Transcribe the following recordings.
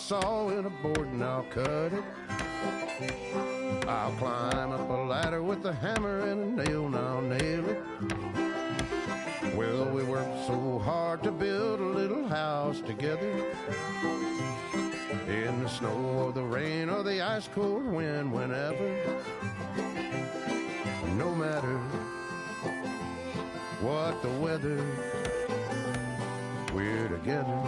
saw in a board and I'll cut it. I'll climb up a ladder with a hammer and a nail and I'll nail it. Well, we worked so hard to build a little house together. In the snow or the rain or the ice cold wind, whenever. No matter what the weather, we're together.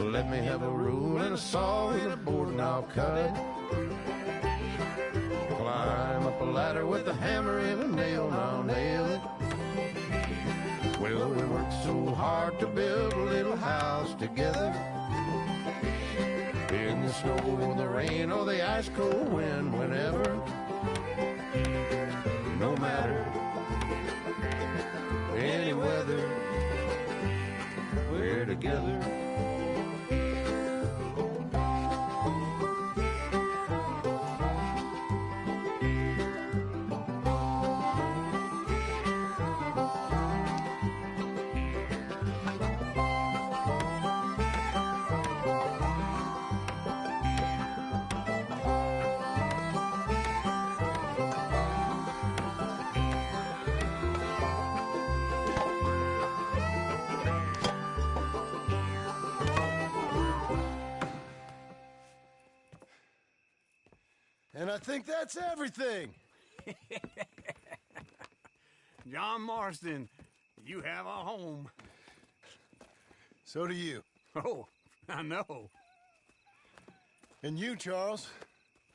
Let me have a rule and a saw and a board and I'll cut it. Climb up a ladder with a hammer and a nail and I'll nail it. Well, we worked so hard to build a little house together. In the snow or the rain or the ice cold wind, whenever. No matter any weather, we're together. And I think that's everything. John Marston, you have a home. So do you. Oh, I know. And you, Charles,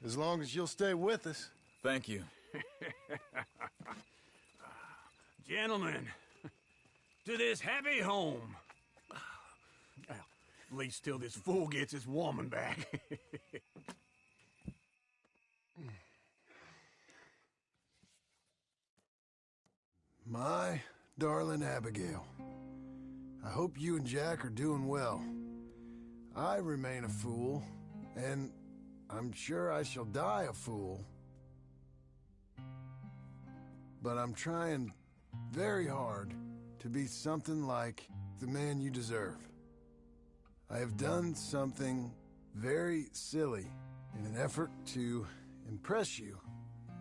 as long as you'll stay with us. Thank you. Gentlemen, to this happy home. Well, at least till this fool gets his woman back. My darling Abigail, I hope you and Jack are doing well. I remain a fool, and I'm sure I shall die a fool. But I'm trying very hard to be something like the man you deserve. I have done something very silly in an effort to impress you.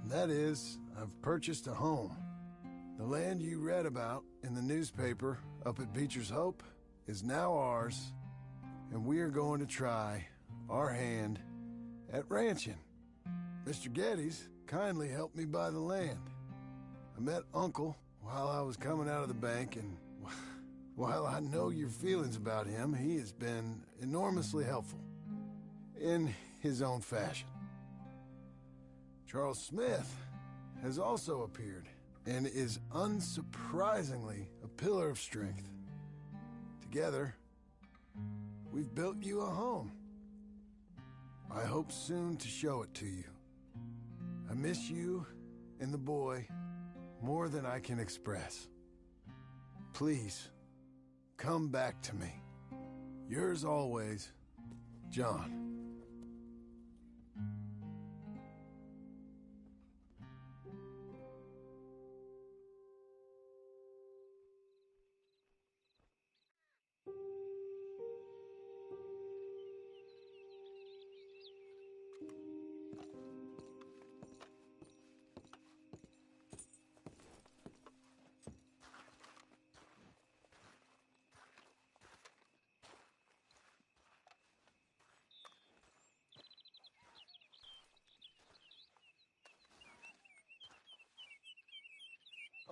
And that is, I've purchased a home. The land you read about in the newspaper up at Beecher's Hope is now ours, and we are going to try our hand at ranching. Mr. Geddes kindly helped me buy the land. I met Uncle while I was coming out of the bank, and while I know your feelings about him, he has been enormously helpful in his own fashion. Charles Smith has also appeared and is unsurprisingly a pillar of strength. Together, we've built you a home. I hope soon to show it to you. I miss you and the boy more than I can express. Please, come back to me. Yours always, John.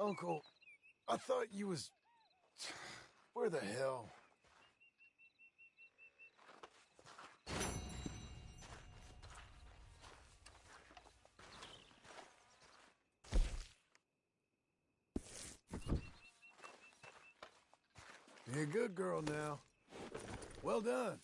Uncle, I thought you was... Where the hell? You're a good girl now. Well done.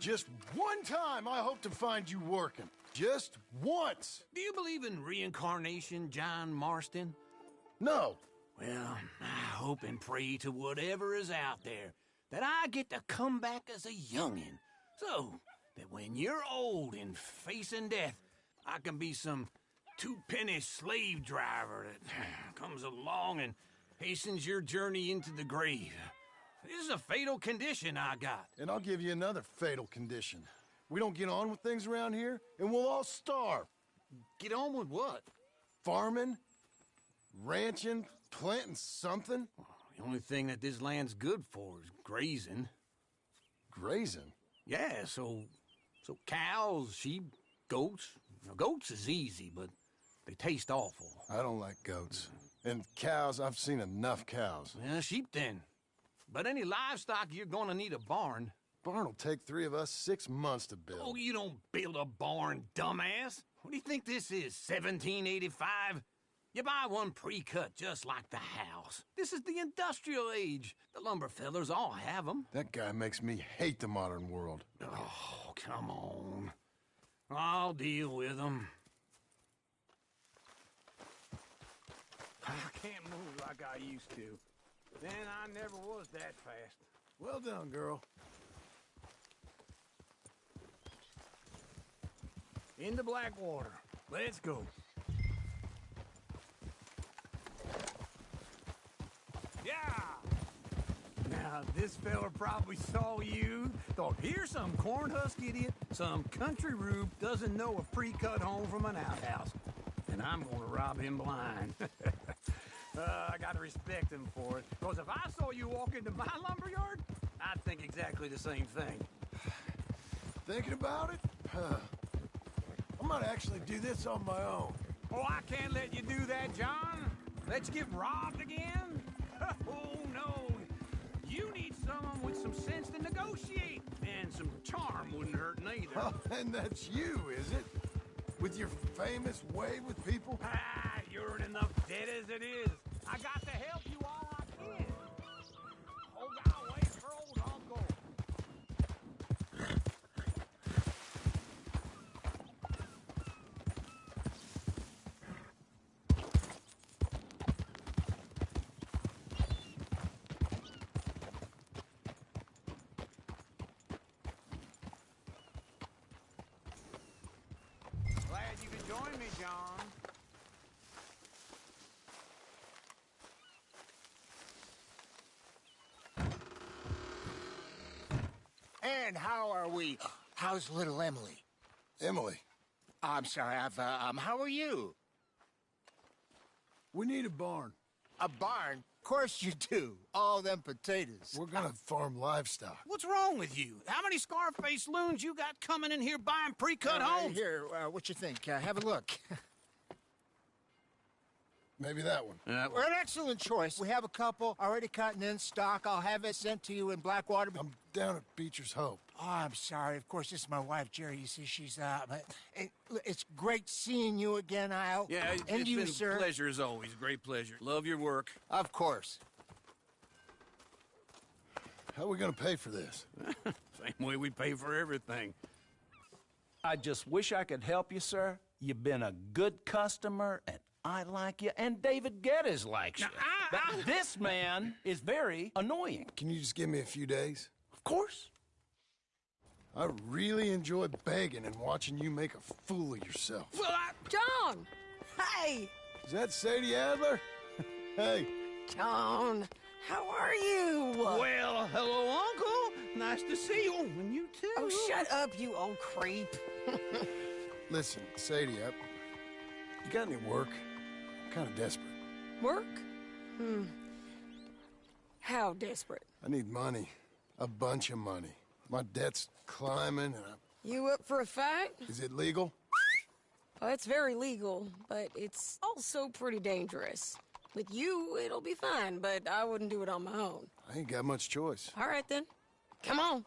Just one time I hope to find you working. Just once. Do you believe in reincarnation, John Marston? No. Well, I hope and pray to whatever is out there that I get to come back as a youngin', so that when you're old and facing death, I can be some two-penny slave driver that comes along and hastens your journey into the grave. This is a fatal condition I got. And I'll give you another fatal condition. We don't get on with things around here, and we'll all starve. Get on with what? Farming, ranching, planting something. The only thing that this land's good for is grazing. Grazing? Yeah, so cows, sheep, goats. Now, goats is easy, but they taste awful. I don't like goats. And cows, I've seen enough cows. Yeah, sheep then. But any livestock, you're gonna need a barn. Barn will take 3 of us 6 months to build. Oh, you don't build a barn, dumbass. What do you think this is, 1785? You buy one pre-cut just like the house. This is the industrial age. The lumber fellers all have them. That guy makes me hate the modern world. Oh, come on. I'll deal with them. I can't move like I used to. Then I never was that fast. Well done, girl. Into Blackwater. Let's go. Yeah! Now, this fella probably saw you, thought, here's some corn husk idiot, some country rube doesn't know a pre-cut home from an outhouse. And I'm gonna rob him blind. I gotta respect him for it, because if I saw you walk into my lumberyard, I'd think exactly the same thing. Thinking about it? I might actually do this on my own. Oh, I can't let you do that, John. Let's get robbed again? Oh, no. You need someone with some sense to negotiate, and some charm wouldn't hurt neither. Oh, and that's you, is it? With your famous way with people? Ah, you're in enough debt as it is. I got to help you all I can. Oh, God, wait for old Uncle. Glad you could join me, John. And how are we? How's little Emily? Emily, I'm sorry, how are you? we need a barn. A barn? Of course you do. All them potatoes. We're gonna farm livestock. What's wrong with you? How many Scarface loons you got coming in here buying pre-cut homes? Here, what you think? Have a look. Maybe that one. We're an excellent choice. We have a couple already cut and in stock. I'll have it sent to you in Blackwater. I'm down at Beecher's Hope. Oh, I'm sorry. Of course, this is my wife, Jerry. You see, she's but it's great seeing you again, Al. Yeah, and it's you, been sir. a pleasure as always. Great pleasure. Love your work. Of course. How are we gonna pay for this? Same way we pay for everything. I just wish I could help you, sir. You've been a good customer, and I like you, and David Geddes likes you. But this man is very annoying. Can you just give me a few days? Of course. I really enjoy begging and watching you make a fool of yourself. Well, John! Hey! Is that Sadie Adler? Hey. John, how are you? well, hello, Uncle. Nice to see you. And you too. Oh, shut up, you old creep. Listen, Sadie, you got any work? I'm kind of desperate. Work? How desperate? I need money. A bunch of money. My debt's climbing, and You up for a fight? is it legal? Well, it's very legal, but it's also pretty dangerous. With you, it'll be fine, but I wouldn't do it on my own. I ain't got much choice. All right, then. Come on.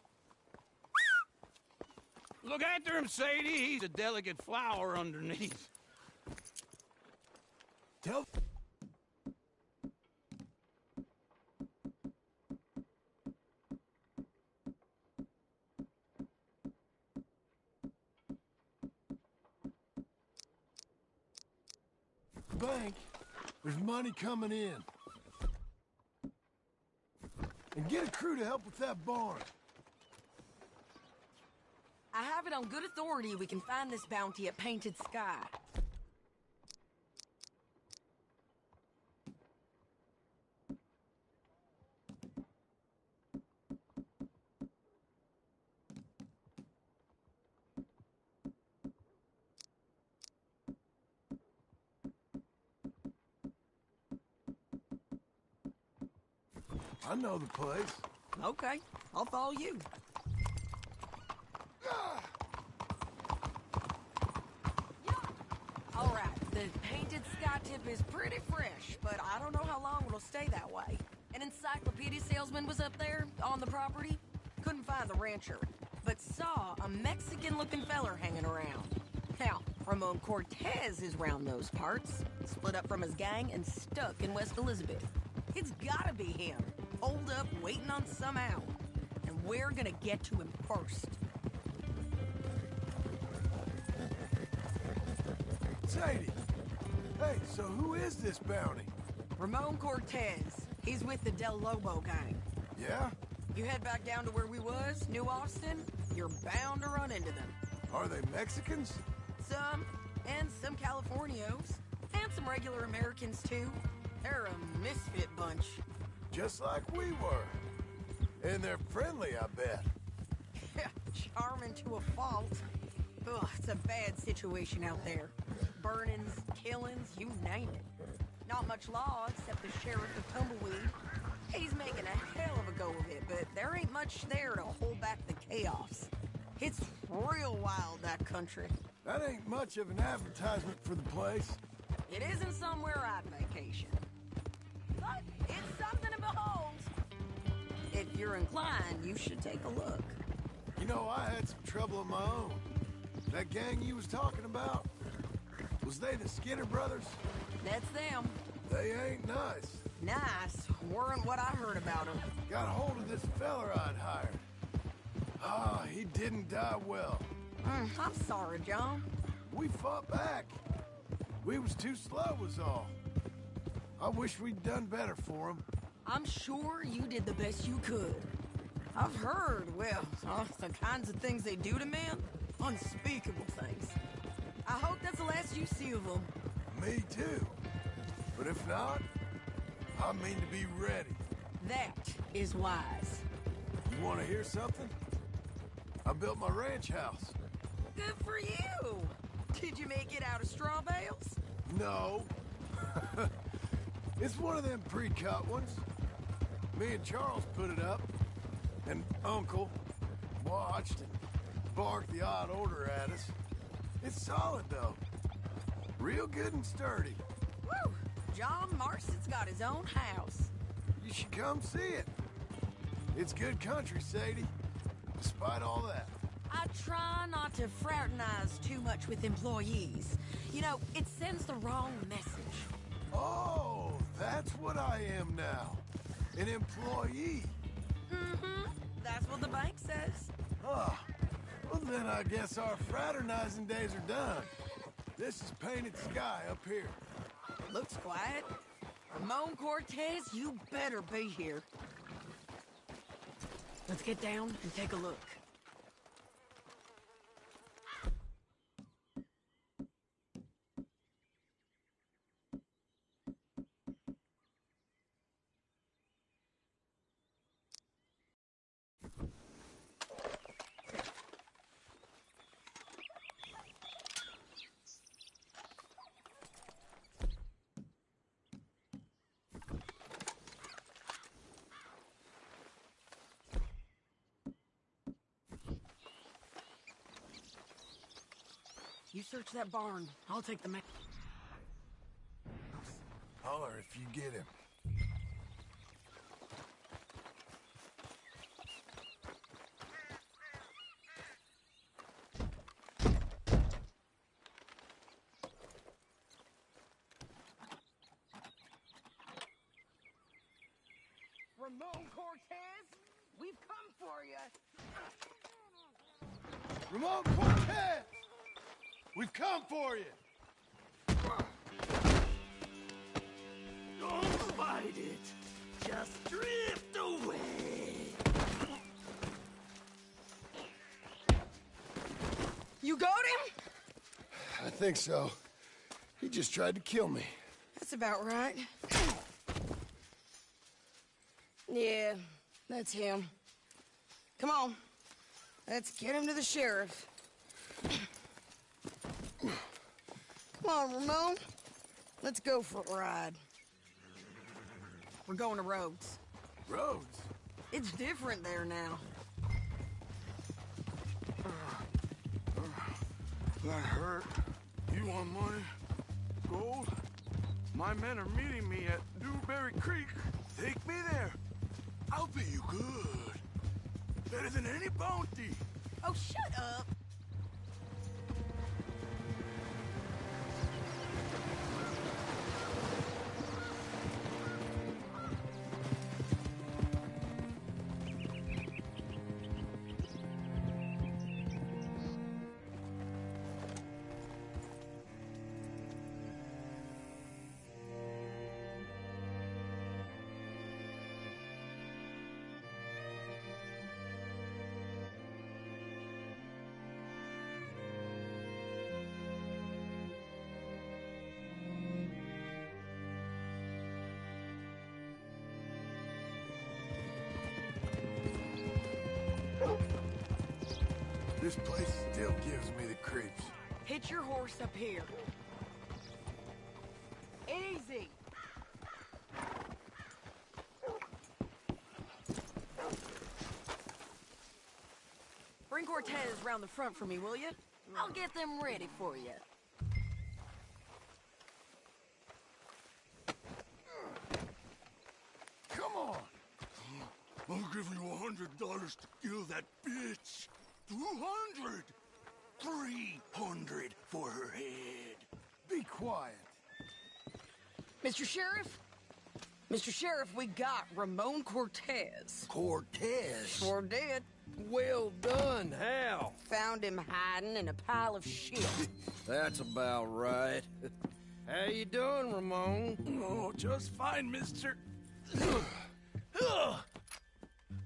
Look after him, Sadie. He's a delicate flower underneath. Tell... Bank, there's money coming in. And get a crew to help with that barn. I have it on good authority we can find this bounty at Painted Sky. I know the place. Okay, I'll follow you. All right, the Painted Sky tip is pretty fresh, but I don't know how long it'll stay that way. An encyclopedia salesman was up there on the property. Couldn't find the rancher, but saw a Mexican-looking feller hanging around. Now, Ramon Cortez is round those parts, split up from his gang and stuck in West Elizabeth. It's gotta be him, holed up waiting on some out. And we're gonna get to him first. Sadie! Hey, so who is this bounty? Ramon Cortez. He's with the Del Lobo gang. Yeah? You head back down to where we was, New Austin, you're bound to run into them. Are they Mexicans? Some, and some Californios, and some regular Americans too. They're a misfit bunch. Just like we were. And they're friendly, I bet. Charming to a fault. Ugh, it's a bad situation out there. Burnings, killings, you name it. Not much law except the sheriff of Tumbleweed. He's making a hell of a go of it, but there ain't much there to hold back the chaos. It's real wild, that country. That ain't much of an advertisement for the place. It isn't somewhere I'd vacation. But it's something to behold. If you're inclined, you should take a look. You know, I had some trouble of my own. That gang you was talking about, was they the Skinner brothers? That's them. They ain't nice. Nice. Weren't what I heard about them. Got hold of this feller I'd hired. Ah, he didn't die well. I'm sorry, John. We fought back. We was too slow was all. I wish we'd done better for him. I'm sure you did the best you could. I've heard, well, the kinds of things they do to men. Unspeakable things. I hope that's the last you see of them. Me too. But if not, I mean to be ready. That is wise. You want to hear something? I built my ranch house. Good for you. Did you make it out of straw bales? No. It's one of them pre-cut ones. Me and Charles put it up, and Uncle watched and barked the odd order at us. It's solid, though. Real good and sturdy. Woo! John Marston's got his own house. You should come see it. It's good country, Sadie. Despite all that. I try not to fraternize too much with employees. You know, it sends the wrong message. Oh, that's what I am now. An employee. Mm-hmm. That's what the bank says. Oh, well then I guess our fraternizing days are done. This is painted sky up here. Looks quiet. Ramon Cortez, you better be here. Let's get down and take a look. You search that barn. I'll take the Holler if you get him. Ramon Cortez, we've come for you. Ramon Cortez! We've come for you! Don't fight it. Just drift away. You got him? I think so. He just tried to kill me. That's about right. Yeah, that's him. Come on. Let's get him to the sheriff. Come on, Ramon. Let's go for a ride. We're going to Rhodes. Rhodes? It's different there now. That hurt. You want money? Gold? My men are meeting me at Newberry Creek. Take me there. I'll pay you good. Better than any bounty. Oh, shut up. This place still gives me the creeps. Hitch your horse up here. Easy. Bring Cortez round the front for me, will you? I'll get them ready for you. Come on! I'll give you $100 to kill that bitch. 200. 300 for her head. Be quiet. Mr. Sheriff? Mr. Sheriff, we got Ramon Cortez. Cortez? Sure did. Well done, Hal. Found him hiding in a pile of shit. That's about right. How you doing, Ramon? Oh, just fine, mister.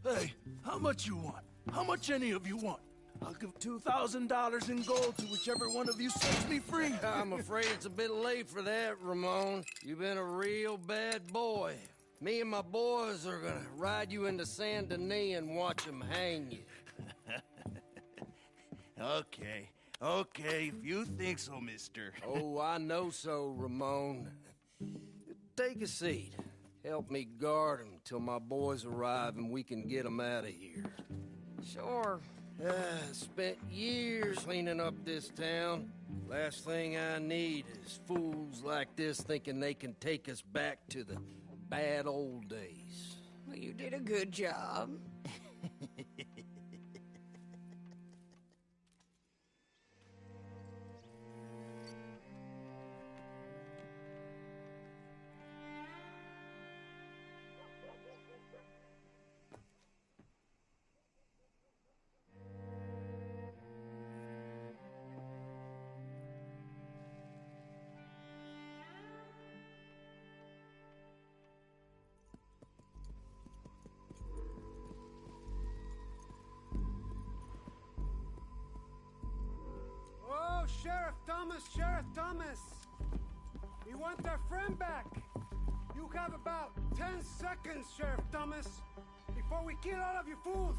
Hey, how much you want? How much any of you want? I'll give $2,000 in gold to whichever one of you sets me free. I'm afraid it's a bit late for that, Ramon. You've been a real bad boy. Me and my boys are gonna ride you into Saint Denis and watch them hang you. Okay, if you think so, mister. Oh, I know so, Ramon. Take a seat. Help me guard him till my boys arrive and we can get them out of here. Sure. Spent years cleaning up this town. Last thing I need is fools like this thinking they can take us back to the bad old days. Well, you did a good job. Sheriff Thomas! We want our friend back! You have about 10 seconds, Sheriff Thomas, before we kill all of you fools!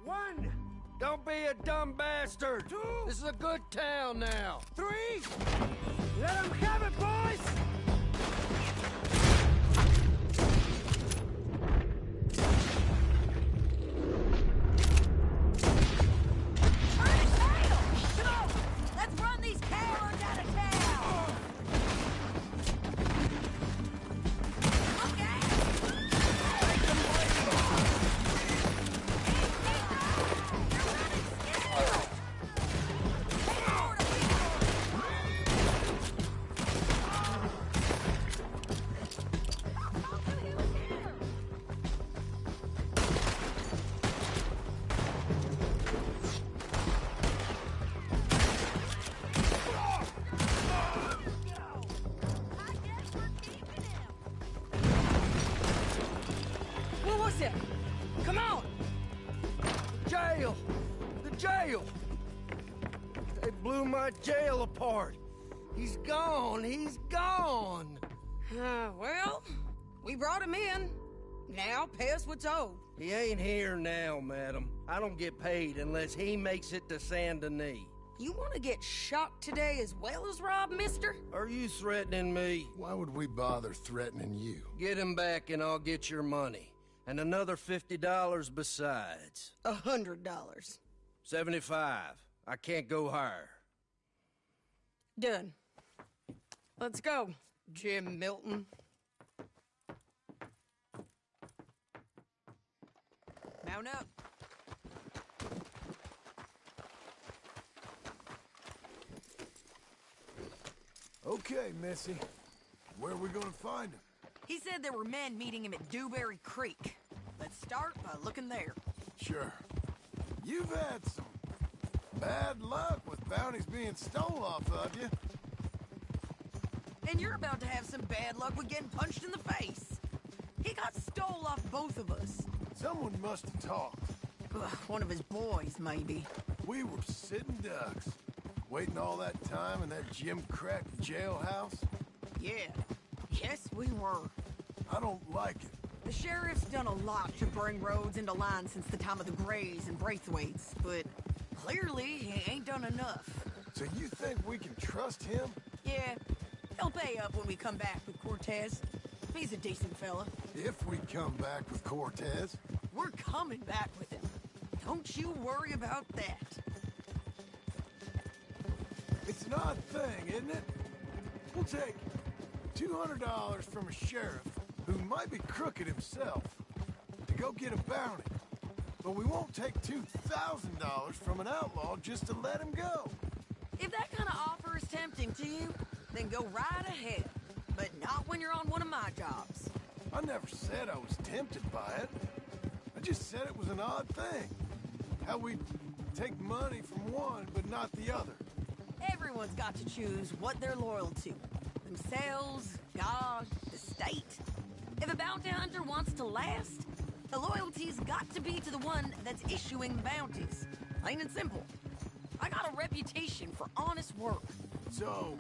1! Don't be a dumb bastard! 2! This is a good town now! 3! Let them have it, boys! Come on! Jail! The jail! They blew my jail apart. He's gone! He's gone! Well, we brought him in. Now pay us what's owed. He ain't here now, madam. I don't get paid unless he makes it to Saint Denis. You want to get shot today as well as Rob, mister? Are you threatening me? Why would we bother threatening you? Get him back and I'll get your money. And another $50 besides. $100. 75. I can't go higher. Done. Let's go, Jim Milton. Mount up. Okay, Missy. Where are we gonna find him? He said there were men meeting him at Dewberry Creek. Let's start by looking there. Sure. You've had some bad luck with bounties being stole off of you. And you're about to have some bad luck with getting punched in the face. He got stole off both of us. Someone must have talked. Ugh, one of his boys, maybe. We were sitting ducks, waiting all that time in that Jim Crack jailhouse. Yeah. Yes, we were. I don't like it. The sheriff's done a lot to bring roads into line since the time of the Grays and Braithwaites, but clearly he ain't done enough. So you think we can trust him? Yeah, he'll pay up when we come back with Cortez. He's a decent fella. If we come back with Cortez. We're coming back with him. Don't you worry about that. It's an odd thing, isn't it? We'll take $200 from a sheriff who might be crooked himself to go get a bounty. But we won't take $2,000 from an outlaw just to let him go. If that kind of offer is tempting to you, then go right ahead. But not when you're on one of my jobs. I never said I was tempted by it. I just said it was an odd thing. How we take money from one but not the other. Everyone's got to choose what they're loyal to. Themselves, God, the state. If a bounty hunter wants to last, the loyalty's got to be to the one that's issuing bounties. Plain and simple. I got a reputation for honest work. So,